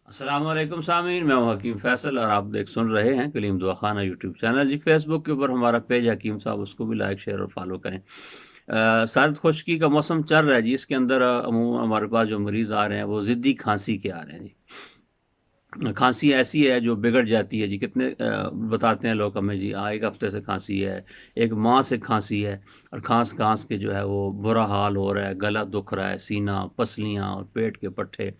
السلام علیکم سامعین، میں ہوں حکیم فیصل اور آپ سن رہے ہیں کلیم دعا خانہ یوٹیوب چینل جی۔ فیس بک کے اوپر ہمارا پیج حکیم صاحب، اس کو بھی لائک شیئر اور فالو کریں۔ سرد خشکی کا موسم چل رہا ہے جی، اس کے اندر عموماً ہمارے پاس جو مریض آ رہے ہیں وہ ضدی کھانسی کے آ رہے ہیں جی۔ کھانسی ایسی ہے جو بگڑ جاتی ہے جی، کتنے بتاتے ہیں لوگ ہمیں جی، ایک ہفتے سے کھانسی ہے، ایک ماہ سے کھانسی ہے، اور کھانس کھانس کے جو ہے وہ برا حال ہو رہا ہے، گلا دکھ رہا ہے، سینہ، پسلیاں اور پیٹ کے پٹھے،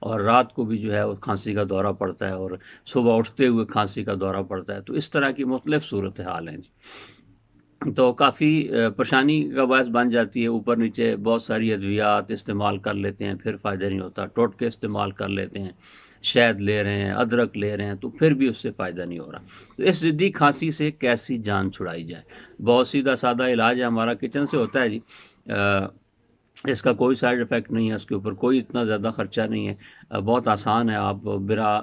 اور رات کو بھی جو ہے وہ کھانسی کا دورہ پڑتا ہے، اور صبح اٹھتے ہوئے کھانسی کا دورہ پڑتا ہے۔ تو اس طرح کی مختلف صورتحال ہیں جی، تو کافی پریشانی کا باعث بن جاتی ہے۔ اوپر نیچے بہت ساری ادویات استعمال کر لیتے ہیں، پھر فائدہ نہیں ہوتا، ٹوٹکے استعمال کر لیتے ہیں، شہد لے رہے ہیں، ادرک لے رہے ہیں، تو پھر بھی اس سے فائدہ نہیں ہو رہا۔ تو اس ضدی کھانسی سے کیسی جان چھڑائی جائے؟ بہت سیدھا سادہ علاج ہے ہمارا، کچن سے ہوتا ہے جی۔ اس کا کوئی سائیڈ افیکٹ نہیں ہے، اس کے اوپر کوئی اتنا زیادہ خرچہ نہیں ہے، بہت آسان ہے۔ آپ بلا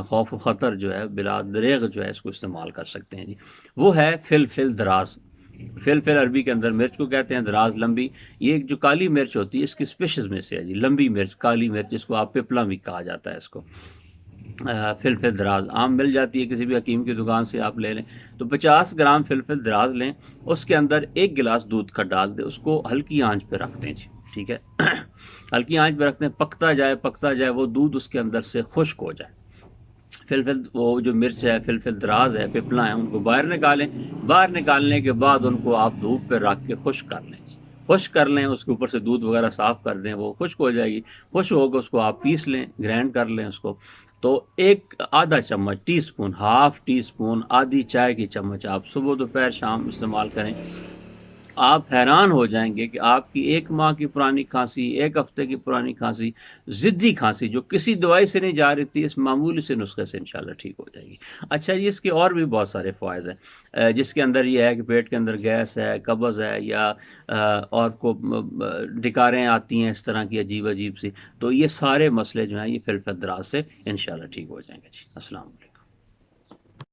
خوف و خطر جو ہے، بلا دریغ جو ہے، اس کو استعمال کر سکتے ہیں جی۔ وہ ہے فلفل دراز۔ فلفل عربی کے اندر مرچ کو کہتے ہیں، دراز لمبی۔ یہ ایک جو کالی مرچ ہوتی ہے، اس کی اسپیشیز میں سے ہے جی، لمبی مرچ، کالی مرچ، جس کو آپ پپلا بھی کہا جاتا ہے اس کو۔ فلفل دراز عام مل جاتی ہے، کسی بھی حکیم کی دکان سے آپ لے لیں۔ تو 50 گرام فلفل دراز لیں، اس کے اندر 1 گلاس دودھ کا ڈال دیں، اس کو ہلکی آنچ پہ رکھ دیں جی، ٹھیک ہے؟ ہلکی آنچ پہ رکھ دیں، پکتا جائے وہ دودھ اس کے اندر سے خشک ہو جائے۔ فلفل، وہ جو مرچ ہے، فلفل دراز ہے، پپلا ہے، ان کو باہر نکالیں۔ باہر نکالنے کے بعد ان کو آپ دھوپ پہ رکھ کے خشک کر لیں جی، خشک کر لیں، اس کے اوپر سے دودھ وغیرہ صاف کر دیں، وہ خشک ہو جائے گی۔ خشک ہوگا، اس کو آپ پیس لیں، گرینڈ کر لیں اس کو۔ تو ایک آدھا چمچ، T spoon, half T spoon, آدھی چائے کی چمچ آپ صبح دوپہر شام استعمال کریں۔ آپ حیران ہو جائیں گے کہ آپ کی 1 ماہ کی پرانی کھانسی، 1 ہفتے کی پرانی کھانسی، ضدی کھانسی جو کسی دوائی سے نہیں جا رہی تھی، اس معمولی سے نسخے سے انشاءاللہ ٹھیک ہو جائے گی۔ اچھا جی، اس کے اور بھی بہت سارے فوائد ہیں، جس کے اندر یہ ہے کہ پیٹ کے اندر گیس ہے، قبض ہے، یا اور کو ڈکاریں آتی ہیں اس طرح کی عجیب عجیب سی، تو یہ سارے مسئلے جو ہیں یہ فلفل دراز سے انشاءاللہ ٹھیک ہو جائیں گے جی۔ السلام علیکم۔